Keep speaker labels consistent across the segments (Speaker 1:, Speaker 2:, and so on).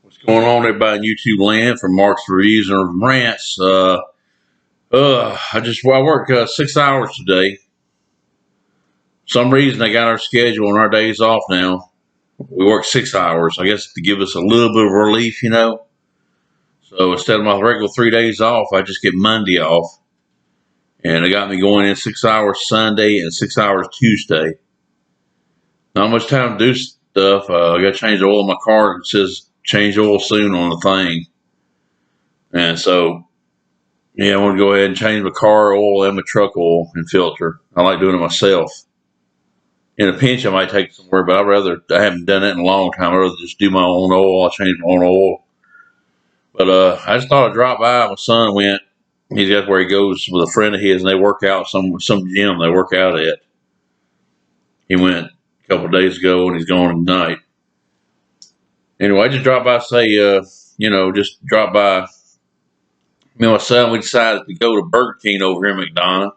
Speaker 1: What's going on, everybody in YouTube land? From Mark's Reviews and Rants. I work 6 hours today. For some reason they got our schedule and our days off now. We work 6 hours, I guess, to give us a little bit of relief, So instead of my regular 3 days off, I just get Monday off. And it got me going in 6 hours Sunday and 6 hours Tuesday. Not much time to do stuff. I got to change the oil in my car. It says change oil soon on the thing. And so, yeah, I want to go ahead and change my car oil and my truck oil and filter. I like doing it myself. In a pinch, I might take it somewhere, but I haven't done it in a long time. I'd rather just do my own oil. I change my own oil. But I just thought I'd drop by. My son went. He's got where he goes with a friend of his, and they work out some gym they work out at. He went a couple of days ago, and he's going tonight. Anyway, I just dropped by to say, just drop by. Me and my son, we decided to go to Burger King over here in McDonald's.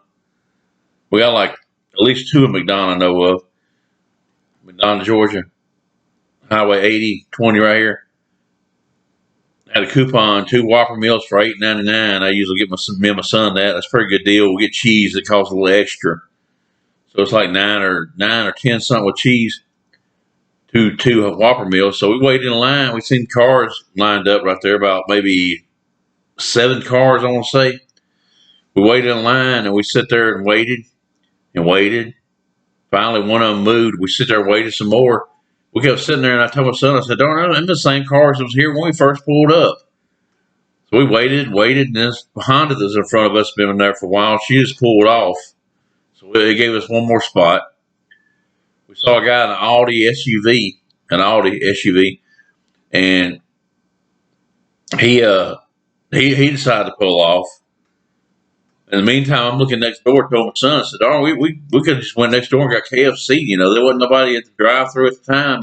Speaker 1: We got like at least two in McDonald's I know of. McDonald's, Georgia. Highway 80, 20 right here. I had a coupon, 2 Whopper meals for $8.99. I usually get me and my son that. That's a pretty good deal. We get cheese that costs a little extra. So it's like 9 or 10 something with cheese. Two Whopper meals. So we waited in line. We seen cars lined up right there, about maybe 7 cars, I want to say. We waited in line and we sit there and waited and waited. Finally, one of them moved. We sit there and waited some more. We kept sitting there, and I told my son, I said, "Darn, I'm the same cars that was here when we first pulled up." So we waited, and this Honda that's in front of us been there for a while. She just pulled off. So it gave us one more spot. We saw a guy in an Audi SUV, and he decided to pull off. In the meantime, I'm looking next door, told my son, I said, "Oh, we could have just went next door and got KFC, There wasn't nobody at the drive-thru at the time,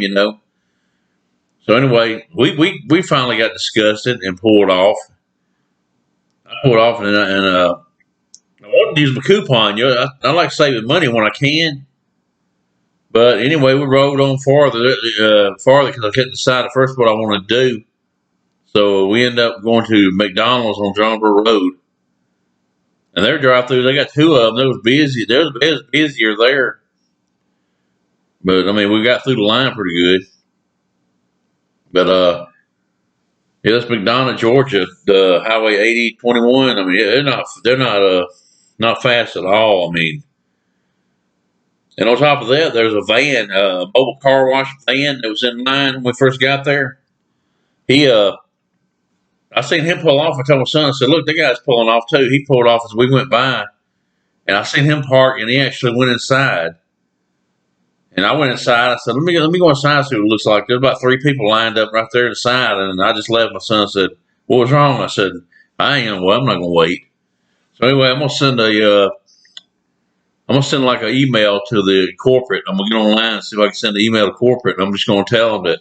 Speaker 1: So anyway, we finally got disgusted and pulled off. I pulled off and I wanted to use my coupon. I like saving money when I can. But anyway, we rode on farther because I couldn't decide at first what I wanted to do. So we ended up going to McDonald's on Johnborough Road. And their drive-through, they got 2 of them. It was busy. It was busier there. But, I mean, we got through the line pretty good. But, yeah, that's McDonald's, Georgia, the Highway 80, 21. I mean, they're not fast at all. I mean, and on top of that, there's a van, a mobile car wash van that was in line when we first got there. I seen him pull off. I told my son, I said, "Look, that guy's pulling off too." He pulled off as we went by, and I seen him park, and he actually went inside. And I went inside. I said, "Let me go inside and see what it looks like." There's about 3 people lined up right there at the side, and I just left. My son said, "What was wrong?" I said, I'm not gonna wait." So anyway, I'm gonna send like an email to the corporate. I'm gonna get online and see if I can send an email to corporate, and I'm just gonna tell them that,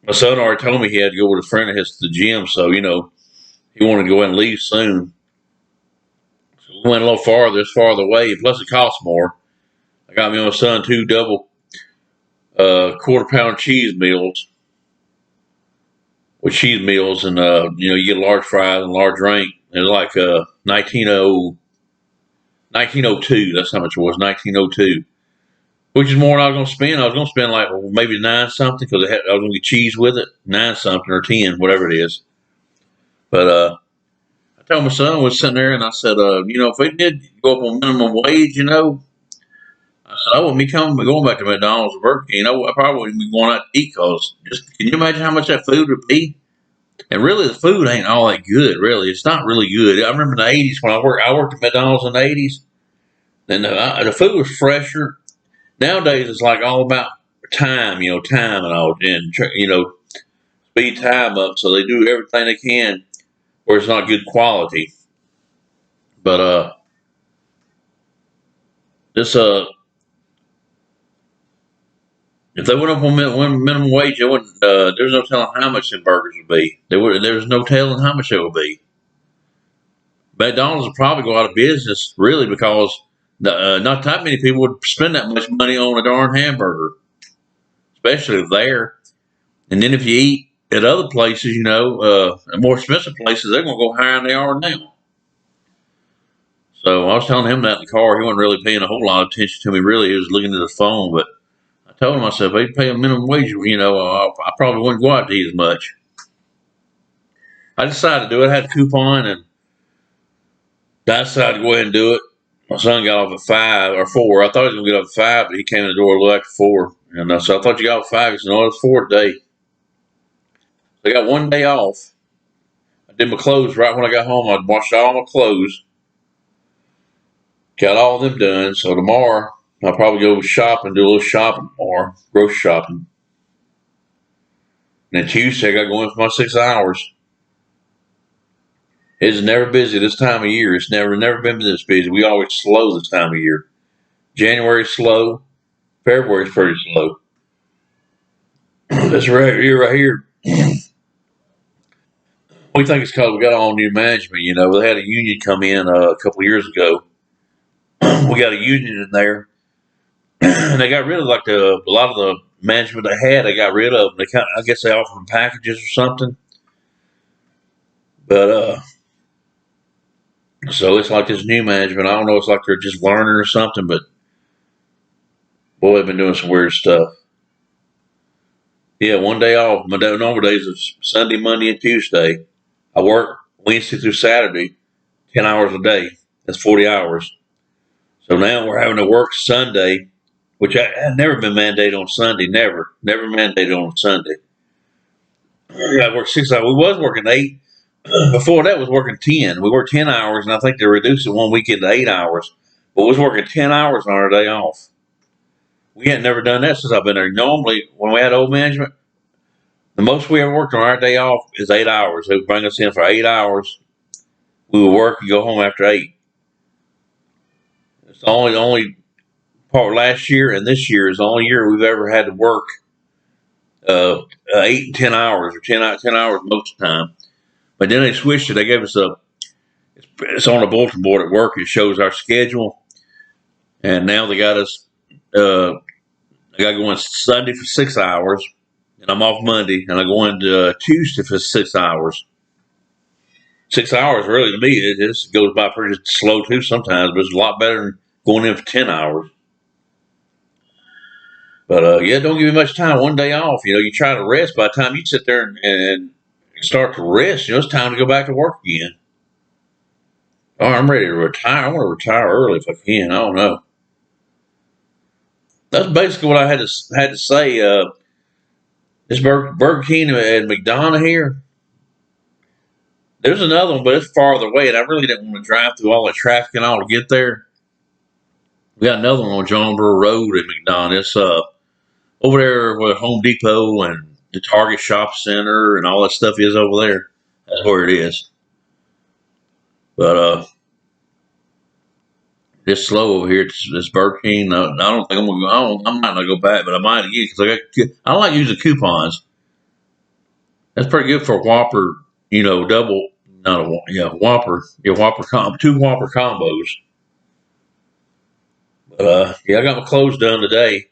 Speaker 1: my son already told me he had to go with a friend of his to the gym, so, he wanted to go in and leave soon. So we went a little farther. It's farther away, plus it costs more. I got me and my son 2 double quarter-pound cheese meals with cheese meals, and, you get large fries and large drink. It was like 1902. That's how much it was, 1902. Which is more than I was going to spend. I was going to spend like maybe 9 something because I was going to get cheese with it. 9 something or 10, whatever it is. But I told my son, I was sitting there and I said, if we did go up on minimum wage, I said, I wouldn't be going back to McDonald's or Burger King. I probably wouldn't be going out to eat because can you imagine how much that food would be? And really, the food ain't all that good, really. It's not really good. I remember in the 80s when I worked at McDonald's in the 80s, and the food was fresher. Nowadays, it's like all about time, time and all, and, speed time up. So they do everything they can where it's not good quality. But, if they went up on minimum wage, there's no telling how much them burgers would be. There's no telling how much it would be. McDonald's will probably go out of business, really, because not that many people would spend that much money on a darn hamburger, especially there. And then if you eat at other places, more expensive places, they're going to go higher than they are now. So I was telling him that in the car. He wasn't really paying a whole lot of attention to me. Really, he was looking at his phone. But I told him, I said, if they pay a minimum wage, I probably wouldn't go out to eat as much. I decided to do it. I had a coupon, and I decided to go ahead and do it. My son got off at 5 or 4. I thought he was going to get off at 5, but he came in the door a little after 4. And so I thought you got off at 5. He said, no, it's 4 today. So I got one day off. I did my clothes right when I got home. I washed all my clothes. Got all of them done. So tomorrow, I'll probably go shopping, do a little shopping tomorrow, grocery shopping. And then Tuesday, I got to go in for my 6 hours. It's never busy this time of year. It's never been this busy. We always slow this time of year. January's slow. February's pretty slow. This right here. We think it's because we got all new management. They had a union come in a couple of years ago. We got a union in there, and they got rid of a lot of the management they had. They got rid of. I guess they offered them packages or something. But so it's like this new management. I don't know. It's like they're just learning or something. But boy, they've been doing some weird stuff. Yeah, one day off. My normal days is Sunday, Monday, and Tuesday. I work Wednesday through Saturday, 10 hours a day. That's 40 hours. So now we're having to work Sunday, which I had never been mandated on Sunday. Never mandated on Sunday. I worked 6 hours. We was working 8. Before that was working 10. We worked 10 hours, and I think they reduced it one weekend to 8 hours. But we was working 10 hours on our day off. We had never done that since I've been there. Normally, when we had old management, the most we ever worked on our day off is 8 hours. They would bring us in for 8 hours. We would work and go home after 8. It's the only part last year and this year is the only year we've ever had to work 8 and 10 hours or 10 hours most of the time. But then they switched it. They gave us it's on a bulletin board at work. It shows our schedule. And now they got us, I got to go in Sunday for 6 hours. And I'm off Monday. And I go into Tuesday for 6 hours. 6 hours, really, to me, it just goes by pretty slow too sometimes. But it's a lot better than going in for 10 hours. But yeah, don't give you much time. One day off. You try to rest. By the time you sit there and start to rest, it's time to go back to work again. Oh, I'm ready to retire. I want to retire early if I can. I don't know. That's basically what I had to say. This Burger King and McDonald's here. There's another one, but it's farther away, and I really didn't want to drive through all the traffic and all to get there. We got another one on John Burr Road at McDonald's. It's over there where Home Depot and the Target Shop Center and all that stuff is over there. That's where it is. But it's slow over here. This Burger King. I don't think I'm gonna go. I'm not gonna go back, but I might again because I like using coupons. That's pretty good for a Whopper. Double. Not a Whopper. Yeah, Whopper 2 Whopper combos. But yeah, I got my clothes done today.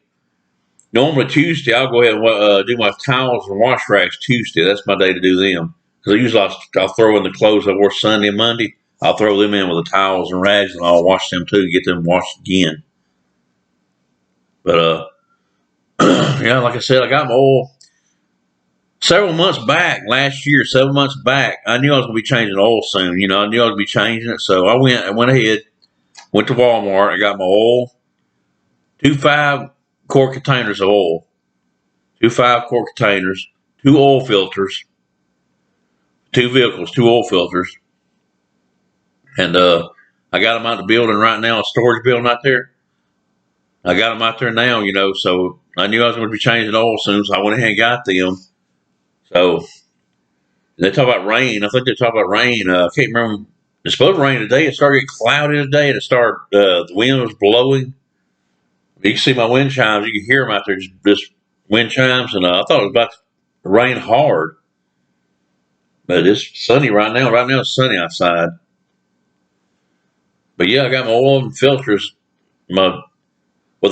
Speaker 1: Normally Tuesday, I'll go ahead and do my towels and wash rags Tuesday. That's my day to do them. Because usually I'll throw in the clothes I wore Sunday and Monday. I'll throw them in with the towels and rags, and I'll wash them too, get them washed again. But yeah, like I said, I got my oil several months back last year. 7 months back, I knew I was going to be changing oil soon. I knew I was going to be changing it, so I went ahead, went to Walmart. I got my oil, 2 5-quart containers of oil. 2 5-quart containers, 2 oil filters, 2 vehicles, 2 oil filters. And I got them out of the building right now, a storage building out there. I got them out there now, so I knew I was going to be changing oil soon, so I went ahead and got them. So they talk about rain. I think they talk about rain. I can't remember. It's supposed to rain today. It started getting cloudy today, and the wind was blowing. You can see my wind chimes. You can hear them out there, just wind chimes. And I thought it was about to rain hard. But it's sunny right now. Right now it's sunny outside. But yeah, I got my oil and filters. The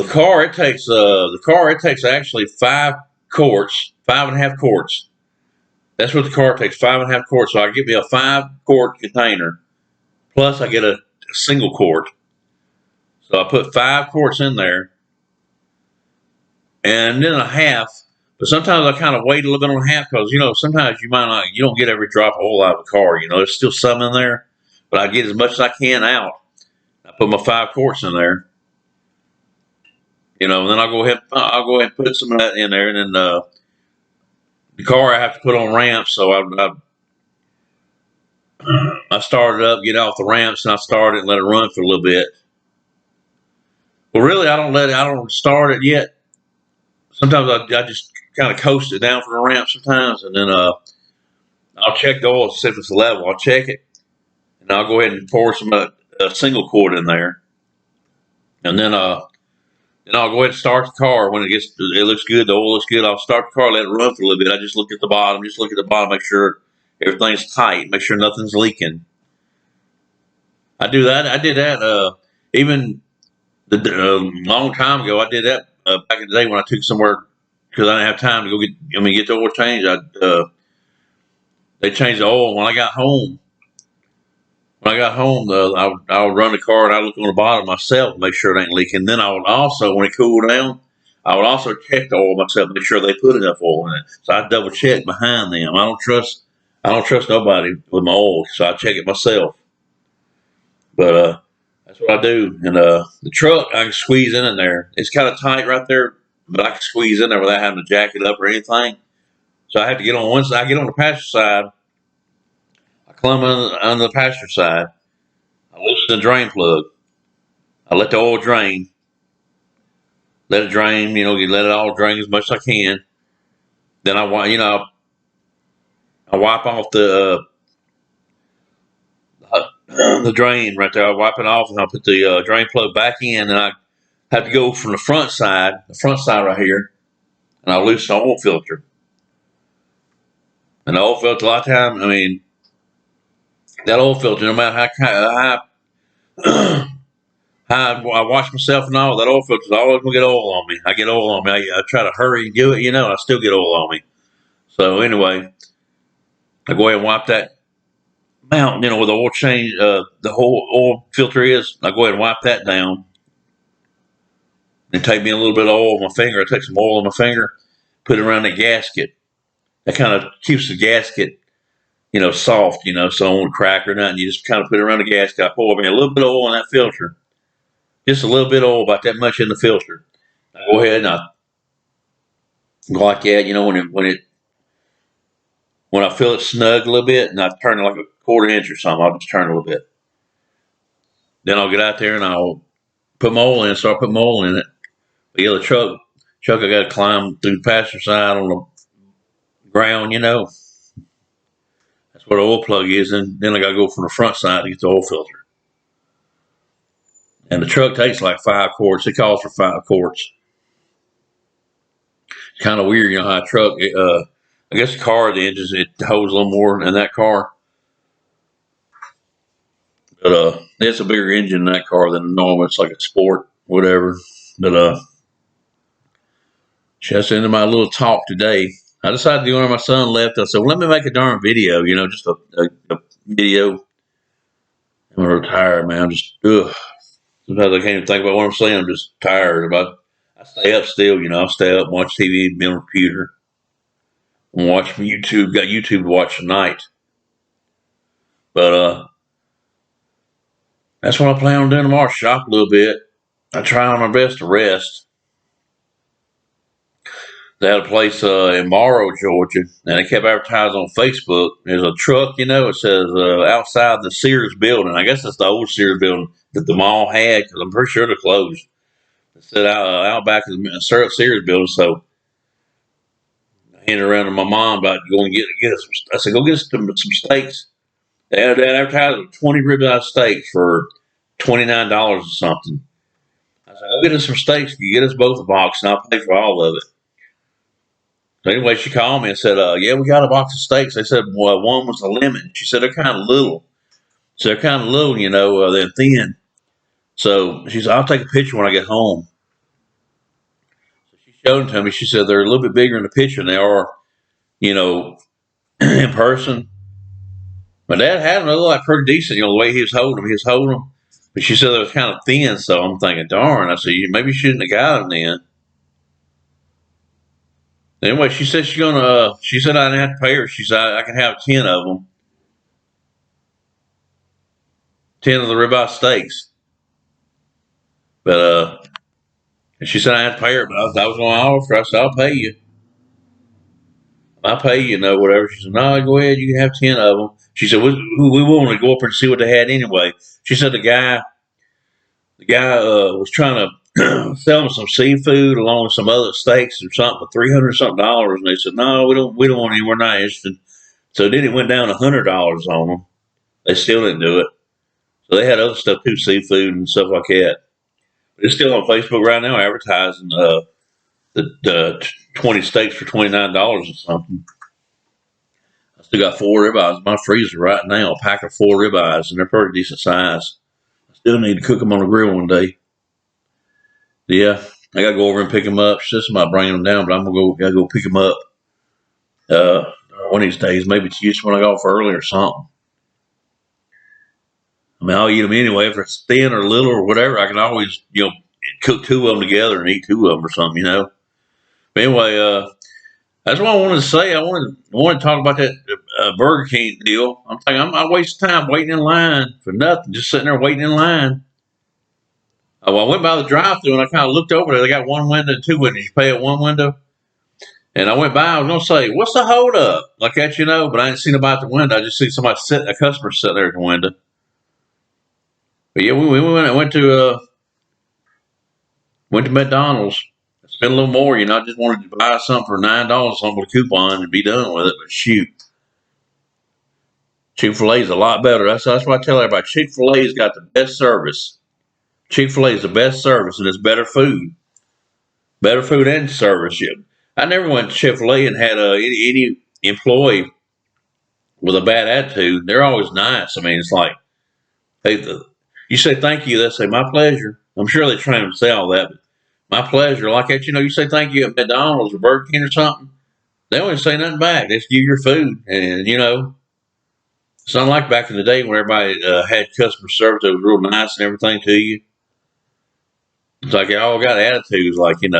Speaker 1: car it takes actually 5 quarts, 5.5 quarts. That's what the car takes, 5.5 quarts. So I get me a 5-quart container, plus I get a single quart. So I put 5 quarts in there, and then a half. But sometimes I kind of wait a little bit on half because sometimes you don't get every drop of oil out of the car. There's still some in there, but I get as much as I can out. I put my 5 quarts in there. And then I'll go ahead and put some of that in there, and then the car I have to put on ramps. So I start it up, get off the ramps, and I start it and let it run for a little bit. Well, really, I don't start it yet. Sometimes I just kind of coast it down from the ramp sometimes, and then I'll check the oil, see if it's level. I'll check it, and I'll go ahead and pour some a single quart in there, and then I'll go ahead and start the car. When it looks good, the oil looks good, I'll start the car, let it run for a little bit. I just look at the bottom, make sure everything's tight, make sure nothing's leaking. I do that. I did that even a long time ago. I did that back in the day when I took somewhere because I didn't have time to go get the oil changed. They changed the oil when I got home. When I got home, I would run the car and I look on the bottom myself, make sure it ain't leaking. Then I would also, when it cooled down, I would also check the oil myself, make sure they put enough oil in it. So I double check behind them. I don't trust nobody with my oil, so I check it myself. But that's what I do. And the truck, I can squeeze in there. It's kind of tight right there, but I can squeeze in there without having to jack it up or anything. So I have to get on one side. I get on the passenger side. I climb on the passenger side. I loosen the drain plug. I let the oil drain. Let it drain. Let it all drain as much as I can. Then I wipe off the drain right there. I wipe it off and I put the drain plug back in. And I have to go from the front side right here, and I loosen the oil filter. And the oil filter, a lot of time, that oil filter, no matter how I wash myself and all, that oil filter's always gonna get oil on me. I get oil on me. I try to hurry and do it, and I still get oil on me. So anyway, I go ahead and wipe that mountain, where the oil change, the whole oil filter is. I go ahead and wipe that down. And take me a little bit of oil on my finger. I take some oil on my finger, put it around the gasket. That kind of keeps the gasket, soft, so it won't crack or nothing. You just kind of put it around the gasket. I pour me a little bit of oil in that filter. Just a little bit of oil, about that much in the filter. I go ahead and I go like that, when I feel it snug a little bit, and I turn it like a quarter inch or something, I'll just turn it a little bit. Then I'll get out there and I'll put my oil in, start putting my oil in it. But yeah, the truck, I got to climb through the passenger side on the ground, That's where the oil plug is, and then I got to go from the front side to get the oil filter. And the truck takes like 5 quarts. It calls for 5 quarts. It's kind of weird, how a truck. I guess the car, the engines, it holds a little more in that car. But it's a bigger engine in that car than a normal. It's like a sport, whatever. But that's the end of my little talk today. I decided when my son left, I said, well, let me make a darn video, just a video. I'm retired, man. I'm just, ugh. Sometimes I can't even think about what I'm saying. I'm just tired. I stay up still, I stay up and watch TV, be on the computer, and watch YouTube. Got YouTube to watch tonight. But that's what I plan on doing tomorrow. Shop a little bit. I try my best to rest. They had a place in Morrow, Georgia, and they kept advertising on Facebook. There's a truck, it says outside the Sears building. I guess that's the old Sears building that the mall had, because I'm pretty sure they're closed. It said out back of the Sears building. So I handed around to my mom about going to get us. I said, go get us some steaks. They had advertised 20 ribeye steaks for $29 or something. I said, go get us some steaks. You get us both a box, and I'll pay for all of it. So anyway, she called me and said, yeah, we got a box of steaks. They said, well, one was a lemon. She said, they're kind of little. So they're kind of little, they're thin. So she said, I'll take a picture when I get home. So she showed them to me. She said they're a little bit bigger in the picture than they are, you know, in person. My dad had them. They looked like pretty decent, the way he was holding them. He was holding them. But she said they was kind of thin, so I'm thinking, darn. I said, maybe you shouldn't have got them then. Anyway, she said she said I didn't have to pay her. She said I can have 10 of them. 10 of the ribeye steaks. But, and she said I had to pay her, but I was going to offer. I said, I'll pay you. I'll pay you, whatever. She said, no, go ahead. You can have 10 of them. She said, we wanted to go up there and see what they had anyway. She said the guy was trying to sell them some seafood along with some other steaks or something for $300 something. And they said, no, we don't want any. We're not interested. So then it went down $100 on them. They still didn't do it. So they had other stuff too, seafood and stuff like that. But it's still on Facebook right now advertising the 20 steaks for $29 or something. I still got 4 ribeyes in my freezer right now, a pack of 4 ribeyes, and they're pretty decent size. I still need to cook them on the grill one day. Yeah, I gotta go over and pick them up. Sister might bring them down, but gotta go pick them up. One of these days, maybe Tuesday when I go off early or something. I mean, I'll eat them anyway. If it's thin or little or whatever, I can always, cook 2 of them together and eat 2 of them or something, But anyway, that's what I wanted to say. I wanted to talk about that Burger King deal. I'm thinking I waste time waiting in line for nothing, just sitting there waiting in line. Well, I went by the drive-thru and I kind of looked over there. They got 1 window and 2 windows. You pay at 1 window. And I went by. I was gonna say, "What's the hold up?" Like that, But I didn't see nobody at the window. I just see a customer sitting there at the window. But yeah, we went to McDonald's. Spent a little more, I just wanted to buy something for $9, something with a coupon, and be done with it. But shoot, Chick-fil-A is a lot better. That's why I tell everybody, Chick-fil-A's got the best service. Chick-fil-A is the best service, and it's better food and service. I never went to Chick-fil-A and had any employee with a bad attitude. They're always nice. I mean, it's like, hey, you say thank you, they say my pleasure. I'm sure they train them to say all that, but my pleasure. Like that, you say thank you at McDonald's or Burger King or something. They don't even say nothing back. They just give you your food, and it's not like back in the day when everybody had customer service that was real nice and everything to you. It's like they all got attitudes, like at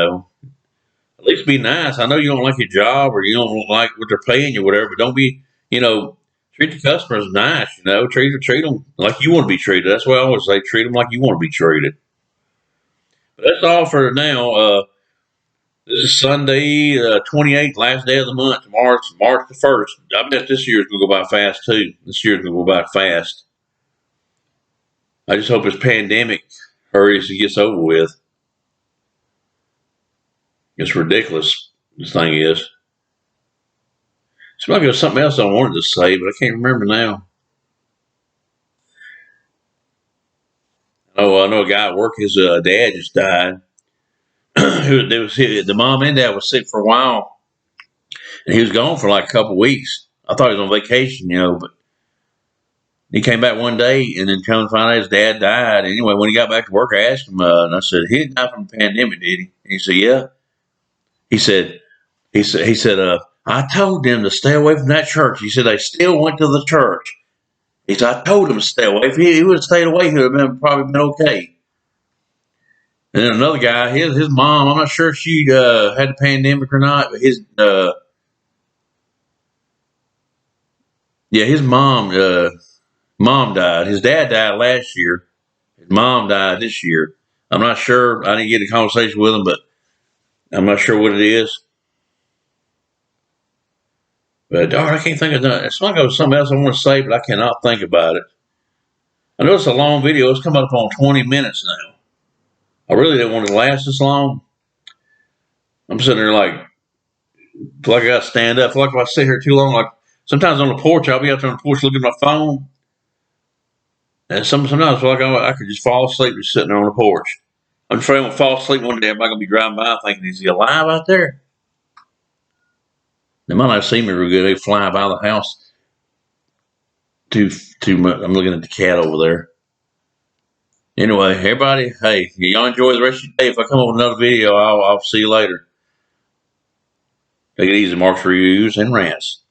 Speaker 1: least be nice. I know you don't like your job or you don't like what they're paying you, whatever, but don't be, treat the customers nice. Treat them like you want to be treated. That's what I always say. Treat them like you want to be treated. But that's all for now. This is Sunday, 28th, last day of the month. Tomorrow's March the 1st. I bet this year's going to go by fast, too. This year's going to go by fast. I just hope this pandemic hurries and gets over with. It's ridiculous, this thing is. Seems like there's something else I wanted to say, but I can't remember now. Oh, I know a guy at work, his dad just died. The mom and dad was sick for a while, and he was gone for like a couple of weeks. I thought he was on vacation, but he came back one day, and then come to find out his dad died. Anyway, when he got back to work, I asked him, and I said, "He didn't die from the pandemic, did he?" And he said, "Yeah." He said, "I told them to stay away from that church." He said they still went to the church. He said, "I told him to stay away. If he would have stayed away, he would have probably been okay." And then another guy, his mom, I'm not sure if she had the pandemic or not, but his mom died. His dad died last year. His mom died this year. I'm not sure. I didn't get a conversation with him, but I'm not sure what it is. But darn, I can't think of that. It's like there was something else I want to say, but I cannot think about it. I know it's a long video. It's come up on 20 minutes now. I really didn't want it to last this long. I'm sitting there like I got to stand up. I feel like if I sit here too long, like sometimes on the porch, I'll be out there on the porch looking at my phone. And sometimes I feel like I could just fall asleep just sitting there on the porch. I'm afraid I'm going to fall asleep one day. Everybody going to be driving by thinking, is he alive out there? They might not see me real good. They fly by the house too much. I'm looking at the cat over there. Anyway, everybody, hey, y'all enjoy the rest of your day. If I come up with another video, I'll see you later. Take it easy, Mark's Reviews and Rants.